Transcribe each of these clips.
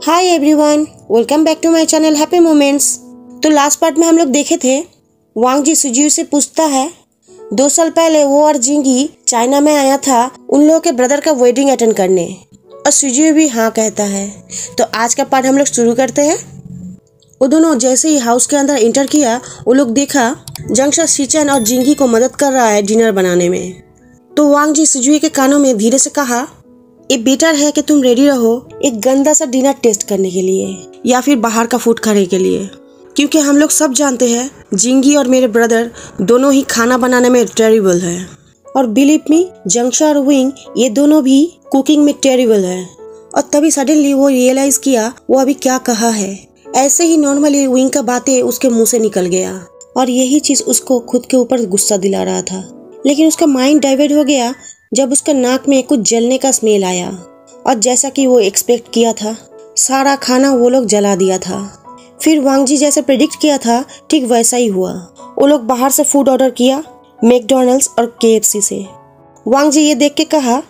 Hi everyone, welcome back to my channel happy moments. तो last part में हम लोग देखे थे वांग जी सुजीव से पूछता है 2 साल पहले वो और जिंगी चाइना में आया था उन लोगों के ब्रदर का वेडिंग अटेंड करने, और सुजीव भी हाँ कहता है। तो आज का पार्ट हम लोग शुरू करते हैं। वो दोनों जैसे ही हाउस के अंदर इंटर किया, वो लोग देखा जंगशा सिचन और जिंगी को मदद कर रहा है डिनर बनाने में। तो वांग जी सुजीव के कानों में धीरे से कहा, ये बेटर है कि तुम रेडी रहो एक गंदा सा डिनर टेस्ट करने के लिए या फिर बाहर का फूड खाने के लिए, क्योंकि हम लोग सब जानते हैं जिंगी और मेरे ब्रदर दोनों ही खाना बनाने में टेरिबल है, और बिलीव मी जंगशा और विंग ये दोनों भी कुकिंग में टेरिबल है। और तभी सडनली वो रियलाइज किया वो अभी क्या कहा है। ऐसे ही नॉर्मली विंग का बातें उसके मुंह से निकल गया और यही चीज उसको खुद के ऊपर गुस्सा दिला रहा था, लेकिन उसका माइंड डाइवर्ट हो गया जब उसका नाक में कुछ जलने का स्मेल आया। और जैसा कि वो एक्सपेक्ट किया था, सारा खाना वो लोग जला दिया था। फिर वांग जी जैसे प्रेडिक्ट किया था ठीक वैसा ही हुआ। वो लोग बाहर से फूड ऑर्डर किया, मैकडॉनल्ड्स और केएफसी से। वांग जी ये देख के कहा,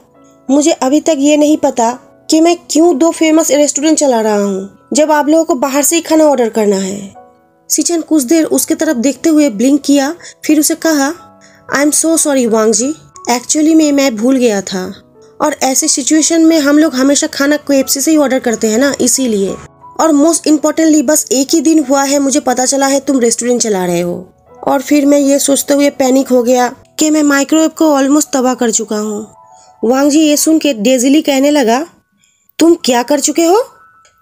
मुझे अभी तक ये नहीं पता कि मैं क्यों 2 फेमस रेस्टोरेंट चला रहा हूँ जब आप लोगों को बाहर से ही खाना ऑर्डर करना है। सिचन कुछ देर उसके तरफ देखते हुए ब्लिंक किया, फिर उसे कहा, I am so sorry Wang ji, actually मैं भूल गया था, और ऐसे सिचुएशन में हम लोग हमेशा खाना केएफसी से ही ऑर्डर करते हैं ना, इसीलिए। और मोस्ट इम्पोर्टेंटली बस एक ही दिन हुआ है मुझे पता चला है तुम रेस्टोरेंट चला रहे हो, और फिर मैं ये सोचते हुए पैनिक हो गया कि मैं माइक्रोवेव को ऑलमोस्ट तबाह कर चुका हूँ। वांग जी ये सुन के डेजिली कहने लगा, तुम क्या कर चुके हो?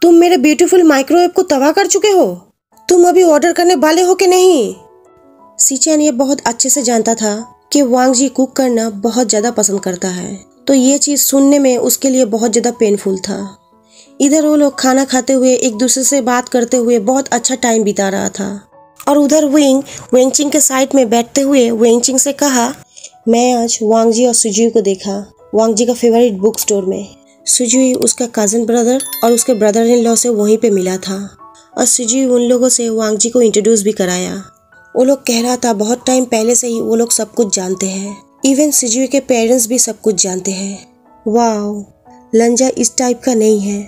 तुम मेरे ब्यूटीफुल माइक्रोवेव को तबाह कर चुके हो? तुम अभी ऑर्डर करने वाले हो कि नहीं? सिचन ये बहुत अच्छे से जानता था कि वांग जी कुक करना बहुत ज़्यादा पसंद करता है, तो ये चीज़ सुनने में उसके लिए बहुत ज़्यादा पेनफुल था। इधर वो लोग खाना खाते हुए एक दूसरे से बात करते हुए बहुत अच्छा टाइम बिता रहा था, और उधर वेंगचिंग के साइड में बैठते हुए वेंगचिंग से कहा, मैं आज वांग जी और सुजीव को देखा वांग जी का फेवरेट बुक स्टोर में। सुजीव उसका कज़न ब्रदर और उसके ब्रदर इन लॉ से वहीं पे मिला था, और सुजीव उन लोगों से वांग जी को इंट्रोड्यूस भी कराया। वो लोग कह रहा था बहुत टाइम पहले से ही वो लोग सब कुछ जानते हैं, इवन सुजीव के पेरेंट्स भी सब कुछ जानते हैं। वाओ, लंजा इस टाइप का नहीं है,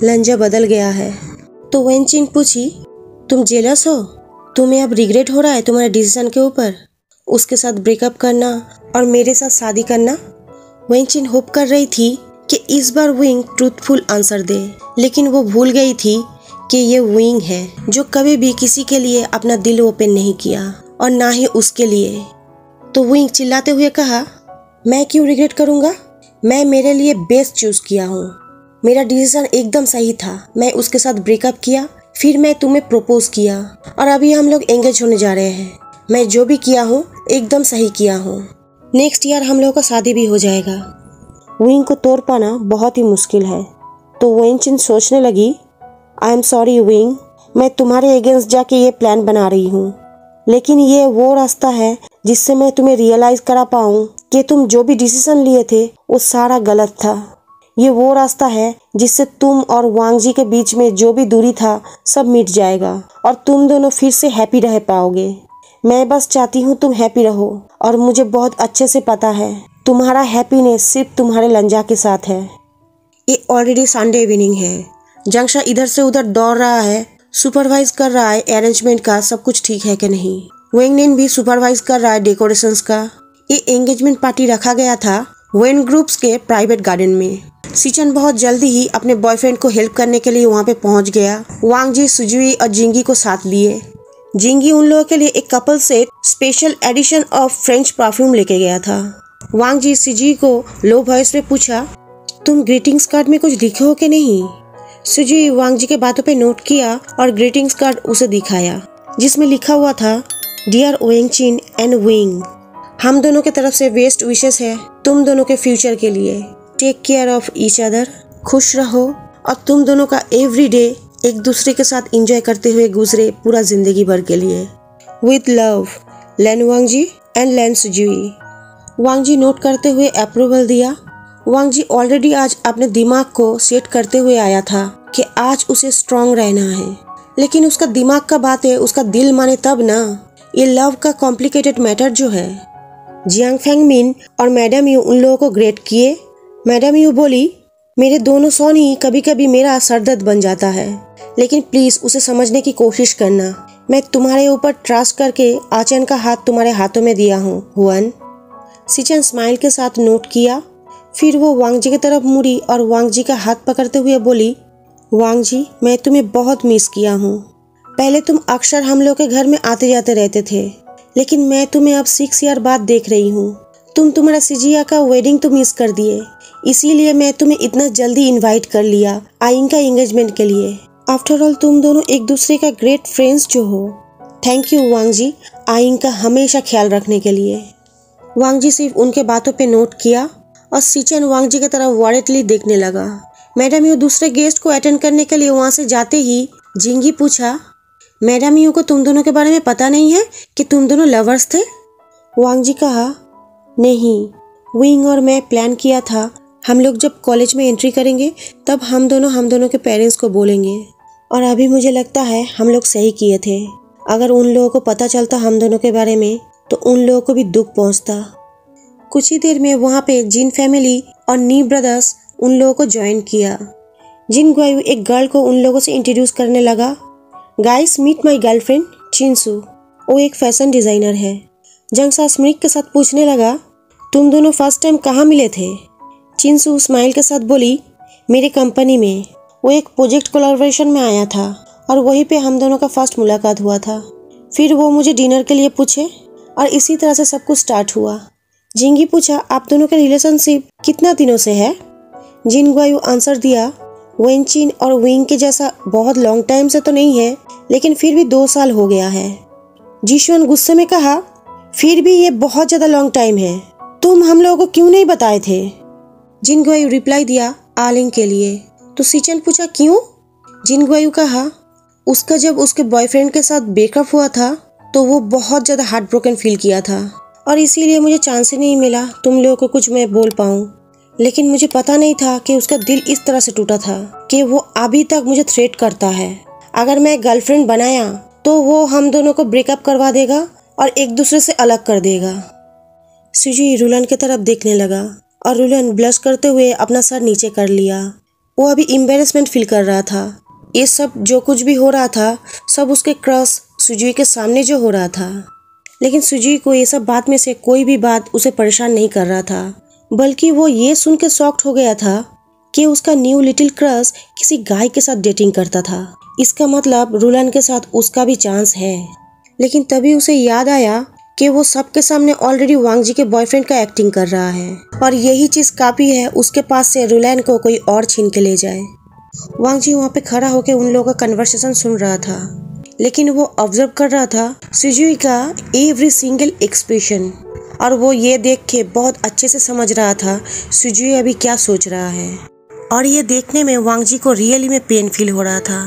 लंजा बदल गया है। तो वेंचिन पूछी, तुम जेलस हो? तुम्हें अब रिग्रेट हो रहा है तुम्हारे डिसीजन के ऊपर, उसके साथ ब्रेकअप करना और मेरे साथ शादी करना? वेंचिन होप कर रही थी कि इस बार विंग ट्रूथफुल आंसर दे, लेकिन वो भूल गई थी कि ये विंग है जो कभी भी किसी के लिए अपना दिल ओपन नहीं किया, और ना ही उसके लिए। तो विंग चिल्लाते हुए कहा, मैं क्यों रिग्रेट करूँगा? मैं मेरे लिए बेस्ट चूज किया हूँ, मेरा डिसीजन एकदम सही था। मैं उसके साथ ब्रेकअप किया, फिर मैं तुम्हें प्रपोज किया, और अभी हम लोग एंगेज होने जा रहे हैं। मैं जो भी किया हूँ एकदम सही किया हूँ। नेक्स्ट ईयर हम लोगों का शादी भी हो जाएगा। विंग को तोड़ पाना बहुत ही मुश्किल है। तो वेंचिन सोचने लगी, आई एम सॉरी विंग, मैं तुम्हारे अगेंस्ट जाके ये प्लान बना रही हूँ, लेकिन ये वो रास्ता है जिससे मैं तुम्हें रियलाइज करा पाऊँ कि तुम जो भी डिसीजन लिए थे वो सारा गलत था। ये वो रास्ता है जिससे तुम और वांग जी के बीच में जो भी दूरी था सब मिट जाएगा, और तुम दोनों फिर से हैप्पी रह पाओगे। मैं बस चाहती हूँ तुम हैप्पी रहो, और मुझे बहुत अच्छे से पता है तुम्हारा हैप्पीनेस सिर्फ तुम्हारे लंजा के साथ है। ये ऑलरेडी संडे इवनिंग है। जंगशा इधर से उधर दौड़ रहा है, सुपरवाइज कर रहा है अरेंजमेंट का सब कुछ ठीक है कि नहीं। वेंगनिन भी सुपरवाइज कर रहा है डेकोरेशंस का। ये एंगेजमेंट पार्टी रखा गया था वेन ग्रुप्स के प्राइवेट गार्डन में। सिचन बहुत जल्दी ही अपने बॉयफ्रेंड को हेल्प करने के लिए वहाँ पे पहुँच गया। वांग जी सुजुई और जिंगी को साथ लिए। जिंगी उन लोगों के लिए एक couple set special edition of French perfume लेके गया था। वांग जी सुजुई को लो वॉइस में पूछा, तुम ग्रीटिंग्स कार्ड में कुछ लिखे हो कि नहीं? सुजुई वांग जी के बातों पे नोट किया और ग्रीटिंग्स कार्ड उसे दिखाया, जिसमें लिखा हुआ था, डियर वेंगचिन एंड विंग, हम दोनों की तरफ से बेस्ट विशेस है तुम दोनों के फ्यूचर के लिए। Take care of each other, खुश रहो, और तुम दोनों का एवरी डे एक दूसरे के साथ एंजॉय करते हुए गुजरे पूरा जिंदगी भर के लिए। With love, Lan Wangji and Lan Sizhui. Wangji note करते हुए अप्रूवल दिया। वांग जी ऑलरेडी आज अपने दिमाग को सेट करते हुए आया था कि आज उसे स्ट्रांग रहना है, लेकिन उसका दिमाग का बात है, उसका दिल माने तब ना। ये लव का कॉम्प्लिकेटेड मैटर जो है। जियांग फेंगमिन और मैडम यू उन लोगों को ग्रेट किए। मैडम यू बोली, मेरे दोनों सोन ही कभी कभी मेरा सरदर्द बन जाता है, लेकिन प्लीज उसे समझने की कोशिश करना। मैं तुम्हारे ऊपर ट्रस्ट करके आचन का हाथ तुम्हारे हाथों में दिया हूँ हुआन। सिचन स्माइल के साथ नोट किया। फिर वो वांग जी की तरफ मुड़ी और वांग जी का हाथ पकड़ते हुए बोली, वांग जी, मैं तुम्हें बहुत मिस किया हूँ। पहले तुम अक्सर हम लोग के घर में आते जाते रहते थे, लेकिन मैं तुम्हें अब 6 ईयर बाद देख रही हूँ। तुम तुम्हारा सिजिया का वेडिंग तो मिस कर दिए, इसीलिए मैं तुम्हें इतना जल्दी इनवाइट कर लिया आइंग का एंगेजमेंट के लिए। आफ्टर ऑल तुम दोनों एक दूसरे का ग्रेट फ्रेंड्स जो हो। थैंक यू वांग जी, आइंग का हमेशा ख्याल रखने के लिए। वांग जी सिर्फ उनके बातों पे नोट किया और सिचन वांग जी की तरफ वॉरेटली देखने लगा। मैडम यू दूसरे गेस्ट को अटेंड करने के लिए वहाँ से जाते ही जिंगी पूछा, मैडम यू को तुम दोनों के बारे में पता नहीं है कि तुम दोनों लवर्स थे? वांग जी कहा, नहीं, विंग और मैं प्लान किया था हम लोग जब कॉलेज में एंट्री करेंगे तब हम दोनों के पेरेंट्स को बोलेंगे, और अभी मुझे लगता है हम लोग सही किए थे। अगर उन लोगों को पता चलता हम दोनों के बारे में तो उन लोगों को भी दुख पहुंचता। कुछ ही देर में वहाँ पे जिन फैमिली और नी ब्रदर्स उन लोगों को ज्वाइन किया। जिन गुआयू एक गर्ल को उन लोगों से इंट्रोड्यूस करने लगा, गाइस मीट माई गर्लफ्रेंड चिंसू, वो एक फैशन डिजाइनर है। जंगसा स्मृक के साथ पूछने लगा, तुम दोनों फर्स्ट टाइम कहाँ मिले थे? चिंसू स्माइल के साथ बोली, मेरे कंपनी में। वो एक प्रोजेक्ट कोलैबोरेशन में आया था और वहीं पे हम दोनों का फर्स्ट मुलाकात हुआ था। फिर वो मुझे डिनर के लिए पूछे और इसी तरह से सब कुछ स्टार्ट हुआ। जिंगी पूछा, आप दोनों का रिलेशनशिप कितना दिनों से है? जिन गुआयू आंसर दिया, वेंचिन और विंग के जैसा बहुत लॉन्ग टाइम से तो नहीं है, लेकिन फिर भी 2 साल हो गया है। जिशुअन गुस्से में कहा, फिर भी ये बहुत ज्यादा लॉन्ग टाइम है, तुम हम लोगों को क्यों नहीं बताए थे? जिन गुआयू रिप्लाई दिया, आलिंग के लिए। तो सिचन पूछा, क्यों? जिन गुआयू कहा, उसका जब उसके बॉयफ्रेंड के साथ ब्रेकअप हुआ था तो वो बहुत ज्यादा हार्ट ब्रोकन फील किया था और इसीलिए मुझे चांस ही नहीं मिला तुम लोगों को कुछ मैं बोल पाऊँ। लेकिन मुझे पता नहीं था कि उसका दिल इस तरह से टूटा था कि वो अभी तक मुझे थ्रेट करता है। अगर मैं गर्लफ्रेंड बनाया तो वो हम दोनों को ब्रेकअप करवा देगा और एक दूसरे से अलग कर देगा। सुजुई रुलन की तरफ देखने लगा और रुलन ब्लश करते हुए अपना सर नीचे कर लिया। वो अभी एम्बैरेसमेंट फील कर रहा था। ये सब जो कुछ भी हो रहा था सब उसके क्रश सुजुई के सामने जो हो रहा था, लेकिन सुजुई को ये सब बात में से कोई भी बात उसे परेशान नहीं कर रहा था, बल्कि वो ये सुन के शॉक्ड हो गया था कि उसका न्यू लिटिल क्रश किसी गाय के साथ डेटिंग करता था। इसका मतलब रुलन के साथ उसका भी चांस है। लेकिन तभी उसे याद आया कि वो सबके सामने ऑलरेडी वांग जी के बॉयफ्रेंड का एक्टिंग कर रहा है और यही चीज काफी है उसके पास से रुलन को कोई और छीन के ले जाए। वांग जी वहाँ पे खड़ा होकर उन लोगों का कन्वर्सेशन सुन रहा था, लेकिन वो ऑब्जर्व कर रहा था सुजुई का एवरी सिंगल एक्सप्रेशन, और वो ये देख के बहुत अच्छे से समझ रहा था सुजुई अभी क्या सोच रहा है। और ये देखने में वांग जी को रियली में पेन फील हो रहा था।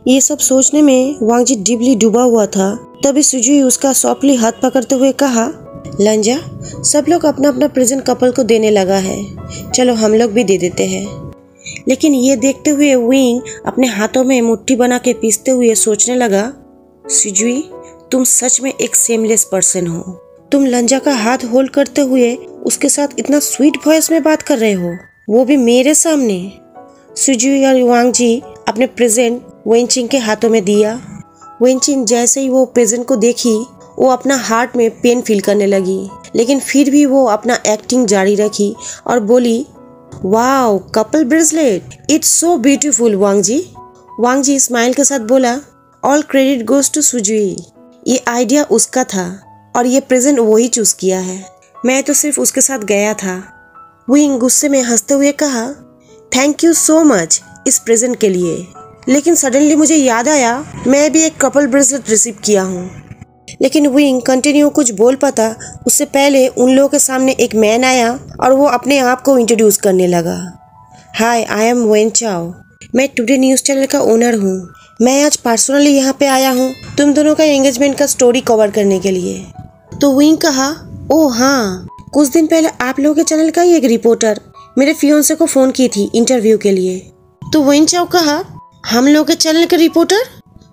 ये सब सोचने में वांग जी डीपली डूबा हुआ था। तभी सुजुई उसका सॉफ्टली हाथ पकड़ते हुए कहा, लंजा, सब लोग अपना अपना प्रेजेंट कपल को देने लगा है, चलो हम लोग भी दे देते हैं। लेकिन ये देखते हुए विंग अपने हाथों में मुट्ठी बना के पीसते हुए सोचने लगा, सुजुई तुम सच में एक सेमलेस पर्सन हो। तुम लंजा का हाथ होल्ड करते हुए उसके साथ इतना स्वीट वॉइस में बात कर रहे हो, वो भी मेरे सामने। सुजुई और वांग जी अपने प्रेजेंट वेंचिन के हाथों में दिया। वेंचिन जैसे ही वो प्रेजेंट को देखी वो अपना हार्ट में पेन फील करने लगी, लेकिन फिर भी वो अपना एक्टिंग जारी रखी और बोली, wow couple bracelet, it's so beautiful Wang ji. Wang ji smile के साथ बोला, ऑल क्रेडिट गोज टू सुजुई, ये आइडिया उसका था और ये प्रेजेंट वही चूज किया है, मैं तो सिर्फ उसके साथ गया था। विंग गुस्से में हंसते हुए कहा, थैंक यू सो मच इस प्रेजेंट के लिए, लेकिन सडनली मुझे याद आया मैं भी एक कपल ब्रेसलेट रिसीव किया हूँ। लेकिन विंग कंटिन्यू कुछ बोल पाता उससे पहले उन लोगों के सामने एक मैन आया और वो अपने आप को इंट्रोड्यूस करने लगा। हाय, आई एम वेन चाओ, मैं टुडे न्यूज़ चैनल का ओनर हूँ। मैं आज पर्सनली यहाँ पे आया हूँ तुम दोनों का एंगेजमेंट का स्टोरी कवर करने के लिए। तो विंग कहा, ओह हाँ, कुछ दिन पहले आप लोगों के चैनल का ही एक रिपोर्टर मेरे फियोंसे को फोन की थी इंटरव्यू के लिए। तो वेन चाओ कहा, हम लोग के चैनल के रिपोर्टर?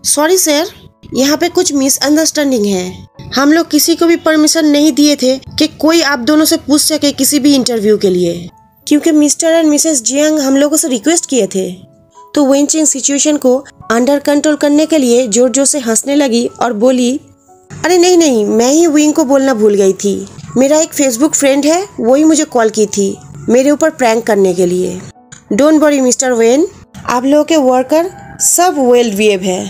सॉरी सर, यहाँ पे कुछ मिसअंडरस्टैंडिंग है। हम लोग किसी को भी परमिशन नहीं दिए थे कि कोई आप दोनों से पूछ सके किसी भी इंटरव्यू के लिए। क्योंकि मिस्टर एंड मिसेस जियांग हम लोगों से रिक्वेस्ट किए थे। तो वेनचिंग सिचुएशन को अंडर कंट्रोल करने के लिए जोर जोर से हंसने लगी और बोली, अरे नहीं नहीं, मैं ही विंग को बोलना भूल गई थी। मेरा एक फेसबुक फ्रेंड है, वही मुझे कॉल की थी मेरे ऊपर प्रैंक करने के लिए। डोंट वरी मिस्टर वेन, आप लोगों के वर्कर सब वेल बिहेव है।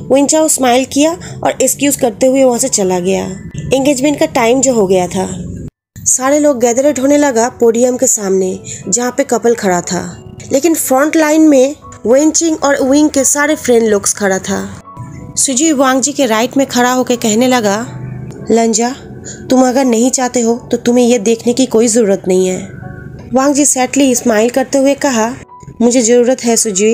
वेन चाओ स्माइल किया और एक्सक्यूज करते हुए वहाँ से चला गया। एंगेजमेंट का टाइम जो हो गया था, सारे लोग गैदरेड होने लगा पोडियम के सामने जहाँ पे कपल खड़ा था। लेकिन फ्रंट लाइन में वेनचिंग और विंग के सारे फ्रेंड लोग खड़ा था। सुजी वांग जी के राइट में खड़ा होकर कहने लगा, लंजा, तुम अगर नहीं चाहते हो तो तुम्हें यह देखने की कोई ज़रूरत नहीं है। वांग जी सैडली स्माइल करते हुए कहा, मुझे ज़रूरत है सुजी,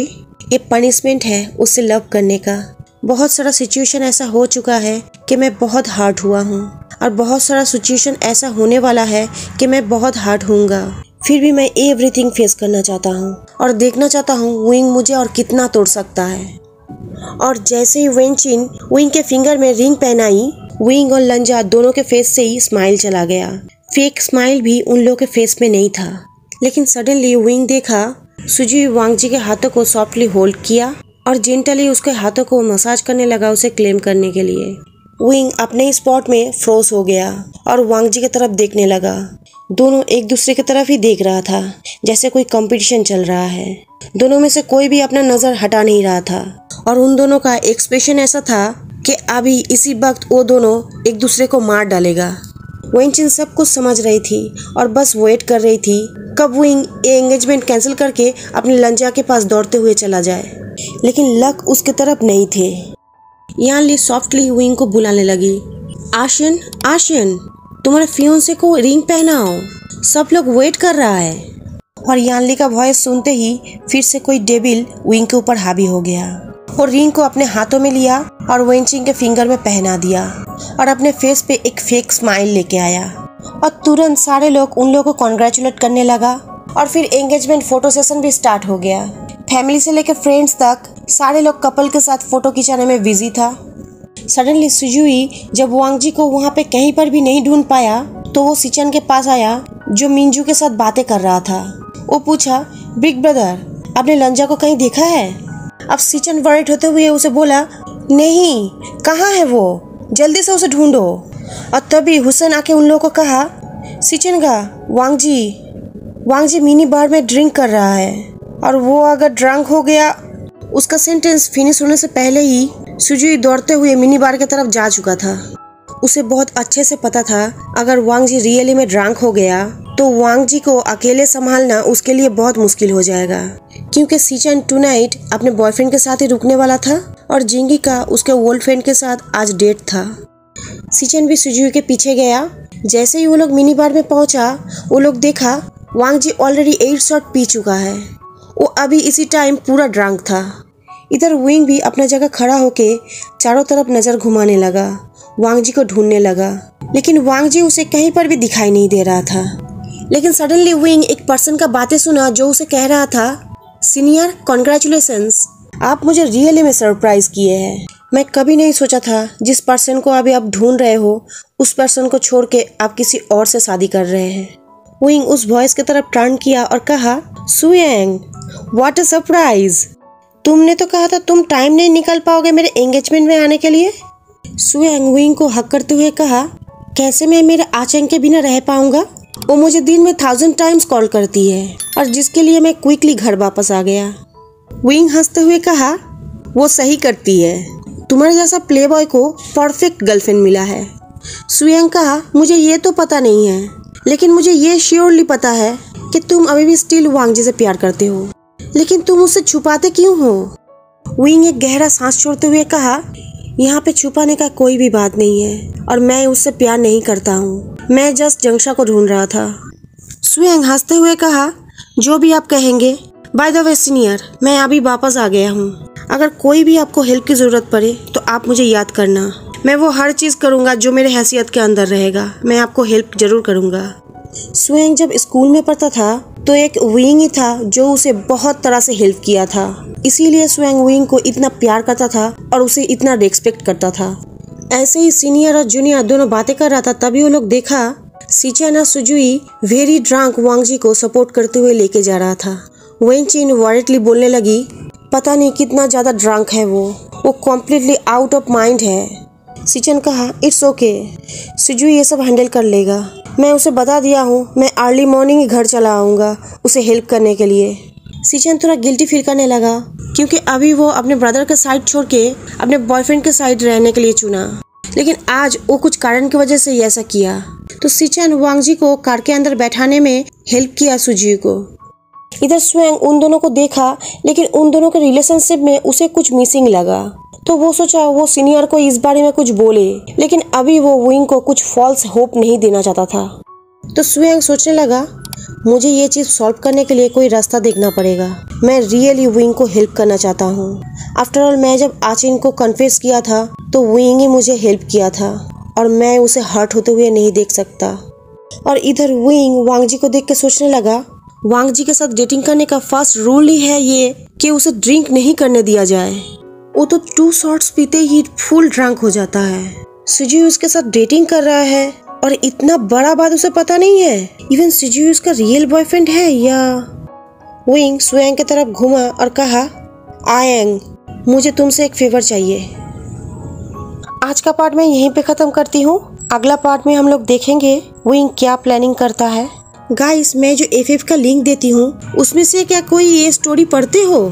ये पनिशमेंट है उससे लव करने का। बहुत सारा सिचुएशन ऐसा हो चुका है कि मैं बहुत हर्ट हुआ हूँ और बहुत सारा सिचुएशन ऐसा होने वाला है कि मैं बहुत हर्ट होऊंगा। फिर भी मैं एवरीथिंग फेस करना चाहता हूँ और देखना चाहता हूँ विंग मुझे और कितना तोड़ सकता है। और जैसे ही वेनचिन विंग के फिंगर में रिंग पहनाई, विंग और लंजा दोनों के फेस से ही स्माइल चला गया। फेक स्माइल भी उन लोगों के फेस में नहीं था। लेकिन सडनली विंग देखा सुजी वांग जी के हाथों को सॉफ्टली होल्ड किया और जेंटली उसके हाथों को मसाज करने लगा उसे क्लेम करने के लिए। विंग अपने स्पॉट में फ्रोज हो गया और वांग जी की तरफ देखने लगा। दोनों एक दूसरे की तरफ ही देख रहा था जैसे कोई कंपटीशन चल रहा है। दोनों में से कोई भी अपना नज़र हटा नहीं रहा था और उन दोनों का एक्सप्रेशन ऐसा था कि अभी इसी वक्त वो दोनों एक दूसरे को मार डालेगा। वेनचिन सब कुछ समझ रही थी और बस वेट कर रही थी कब विंग ये एंगेजमेंट कैंसिल करके अपने लंजा के पास दौड़ते हुए चला जाए। लेकिन लक उसके तरफ नहीं थे। यान ली सॉफ्टली विंग को बुलाने लगी, आशियन आशियन, तुम्हारे फियोंसे को रिंग पहनाओ, सब लोग वेट कर रहा है। और यानली का वॉइस सुनते ही फिर से कोई डेविल विंग के ऊपर हावी हो गया और रिंग को अपने हाथों में लिया और वेनचिंग के फिंगर में पहना दिया और अपने फेस पे एक फेक स्माइल लेके आया। और तुरंत सारे लोग उन लोगों को कॉन्ग्रेचुलेट करने लगा और फिर एंगेजमेंट फोटो सेशन भी स्टार्ट हो गया। फैमिली से लेकर फ्रेंड्स तक सारे लोग कपल के साथ फोटो खिंचाने में बिजी था। सडनली सुजुई जब वांग जी को वहाँ पे कहीं पर भी नहीं ढूंढ पाया तो वो सिचन के पास आया जो मिंजू के साथ बातें कर रहा था। वो पूछा, बिग ब्रदर, आपने लंजा को कहीं देखा है? अब सिचन वरिड होते हुए उसे बोला, नहीं, कहाँ है वो, जल्दी से उसे ढूंढो। और तभी हुसैन आके उन लोगों को कहा, सिचन का वांग जी मिनी बार में ड्रिंक कर रहा है और वो अगर ड्रंक हो गया। उसका सेंटेंस फिनिश होने से पहले ही सुजुई दौड़ते हुए मिनी बार की तरफ जा चुका था। उसे बहुत अच्छे से पता था अगर वांग जी रियली में ड्रंक हो गया तो वांग जी को अकेले संभालना उसके लिए बहुत मुश्किल हो जाएगा, क्योंकि सिचन टुनाइट अपने बॉयफ्रेंड के साथ ही रुकने वाला था और जिंगी का उसके ओल्ड फ्रेंड के साथ आज डेट था। सिचन भी सुजुई के पीछे गया। जैसे ही वो लोग मिनी बार में पहुंचा, वो लोग देखा वांग जी ऑलरेडी 8 शॉट पी चुका है। वो अभी इसी टाइम पूरा ड्रंक था। इधर विंग भी अपना जगह खड़ा होके चारों तरफ नजर घुमाने लगा, वांग जी को ढूंढने लगा, लेकिन वांग जी उसे कहीं पर भी दिखाई नहीं दे रहा था। लेकिन सडनली विंग एक पर्सन का बातें सुना जो उसे कह रहा था, सीनियर कॉन्ग्रेचुलेशंस, आप मुझे रियली में सरप्राइज किए हैं। मैं कभी नहीं सोचा था जिस पर्सन को अभी आप ढूंढ रहे हो उस पर्सन को छोड़ के आप किसी और से शादी कर रहे हैं। विंग उस वॉइस की तरफ टर्न किया और कहा, सुयांग, व्हाट अ सरप्राइज, तुमने तो कहा था तुम टाइम नहीं निकाल पाओगे मेरे एंगेजमेंट में आने के लिए। सुयांग विंग को हक करते हुए कहा, कैसे मैं मेरे आचंग के बिना रह पाऊंगा? वो मुझे दिन में 1000 टाइम्स कॉल करती है और जिसके लिए मैं क्विकली घर वापस आ गया। विंग हंसते हुए कहा, वो सही करती है, तुम्हारे जैसा प्लेबॉय को परफेक्ट गर्लफ्रेंड मिला है। सुयांग कहा, मुझे ये तो पता नहीं है, लेकिन मुझे ये श्योरली पता है कि तुम अभी भी स्टिल वांग जी से प्यार करते हो, लेकिन तुम उससे छुपाते क्यों हो? विंग एक गहरा सांस छोड़ते हुए कहा, यहाँ पे छुपाने का कोई भी बात नहीं है और मैं उससे प्यार नहीं करता हूँ, मैं जस्ट जंगशा को ढूंढ रहा था। सुयांग हंसते हुए कहा, जो भी आप कहेंगे। बाय द वे सीनियर, मैं अभी वापस आ गया हूँ। अगर कोई भी आपको हेल्प की ज़रूरत पड़े तो आप मुझे याद करना, मैं वो हर चीज़ करूँगा जो मेरे हैसियत के अंदर रहेगा, मैं आपको हेल्प जरूर करूँगा। सुयांग जब स्कूल में पढ़ता था तो एक विंग ही था जो उसे बहुत तरह से हेल्प किया था, इसीलिए सुयांग विंग को इतना प्यार करता था और उसे इतना रिस्पेक्ट करता था। ऐसे ही सीनियर और जूनियर दोनों बातें कर रहा था, तभी वो लोग देखा सिचेन और सुजुई वेरी ड्रंक वांग जी को सपोर्ट करते हुए लेके जा रहा था। वेन चिन वॉरेटली बोलने लगी, पता नहीं कितना ज्यादा ड्रंक है वो कम्प्लीटली आउट ऑफ माइंड है। सिचेन कहा, इट्स ओके, सुजुई ये सब हैंडल कर लेगा। मैं उसे बता दिया हूँ, मैं अर्ली मॉर्निंग ही घर चला आऊँगा उसे हेल्प करने के लिए। सिचेन थोड़ा गिल्टी फील करने लगा क्योंकि अभी वो अपने ब्रदर का साइड छोड़ के अपने बॉयफ्रेंड के साइड रहने के लिए चुना, लेकिन आज वो कुछ कारण की वजह से ऐसा किया। तो सिचेन वांग जी को कार के अंदर बैठाने में हेल्प किया सुजुई को। इधर स्वेंग उन दोनों को देखा, लेकिन उन दोनों के रिलेशनशिप में उसे कुछ मिसिंग लगा, तो वो सोचा वो सीनियर को इस बारे में कुछ बोले, लेकिन अभी वो विंग को कुछ फॉल्स होप नहीं देना चाहता था। तो स्वेंग सोचने लगा, मुझे ये चीज सॉल्व करने के लिए कोई रास्ता देखना पड़ेगा। मैं रियली विंग को हेल्प करना चाहता हूँ। आफ्टर ऑल मैं जब आचिन को कन्फेस किया था तो विंग ही मुझे हेल्प किया था और मैं उसे हर्ट होते हुए नहीं देख सकता। और इधर विंग वांग जी को देख के सोचने लगा, वांग जी के साथ डेटिंग करने का फर्स्ट रूल ही है ये कि उसे ड्रिंक नहीं करने दिया जाए। वो तो 2 शॉट्स पीते ही फुल ड्रंक हो जाता है। सुजुई उसके साथ डेटिंग कर रहा है और इतना बड़ा बात उसे पता नहीं है। इवन सुजुई उसका रियल बॉयफ्रेंड है या। विंग स्वेंग की तरफ घुमा और कहा, आयंग, मुझे तुमसे एक फेवर चाहिए। आज का पार्ट मैं यहीं पे खत्म करती हूँ। अगला पार्ट में हम लोग देखेंगे विंग क्या प्लानिंग करता है। गाइस, मैं जो FF का लिंक देती हूँ उसमें से क्या कोई ये स्टोरी पढ़ते हो?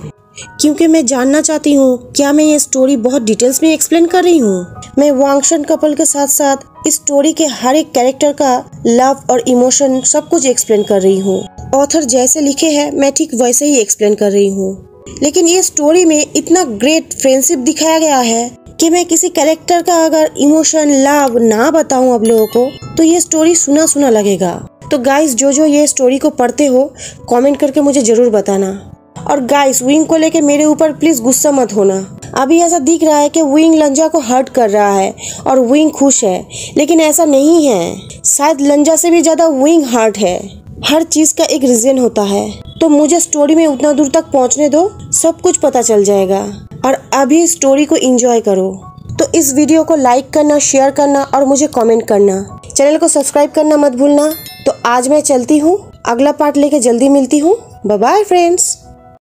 क्योंकि मैं जानना चाहती हूँ क्या मैं ये स्टोरी बहुत डिटेल्स में एक्सप्लेन कर रही हूँ। मैं वांगशन कपल के साथ साथ इस स्टोरी के हर एक कैरेक्टर का लव और इमोशन सब कुछ एक्सप्लेन कर रही हूँ। ऑथर जैसे लिखे हैं मैं ठीक वैसे ही एक्सप्लेन कर रही हूँ। लेकिन ये स्टोरी में इतना ग्रेट फ्रेंडशिप दिखाया गया है कि मैं किसी कैरेक्टर का अगर इमोशन लव ना बताऊँ आप लोगों को तो ये स्टोरी सुना सुना लगेगा। तो गाइस, जो ये स्टोरी को पढ़ते हो कमेंट करके मुझे जरूर बताना। और गाइस, विंग को लेके मेरे ऊपर प्लीज गुस्सा मत होना। अभी ऐसा दिख रहा है कि विंग लंजा को हर्ट कर रहा है और विंग खुश है, लेकिन ऐसा नहीं है। शायद लंजा से भी ज्यादा विंग हर्ट है। हर चीज का एक रीजन होता है। तो मुझे स्टोरी में उतना दूर तक पहुंचने दो, सब कुछ पता चल जाएगा। और अभी स्टोरी को एंजॉय करो। तो इस वीडियो को लाइक करना, शेयर करना और मुझे कमेंट करना। चैनल को सब्सक्राइब करना मत भूलना। तो आज मैं चलती हूँ, अगला पार्ट लेके जल्दी मिलती हूँ। Bye bye friends.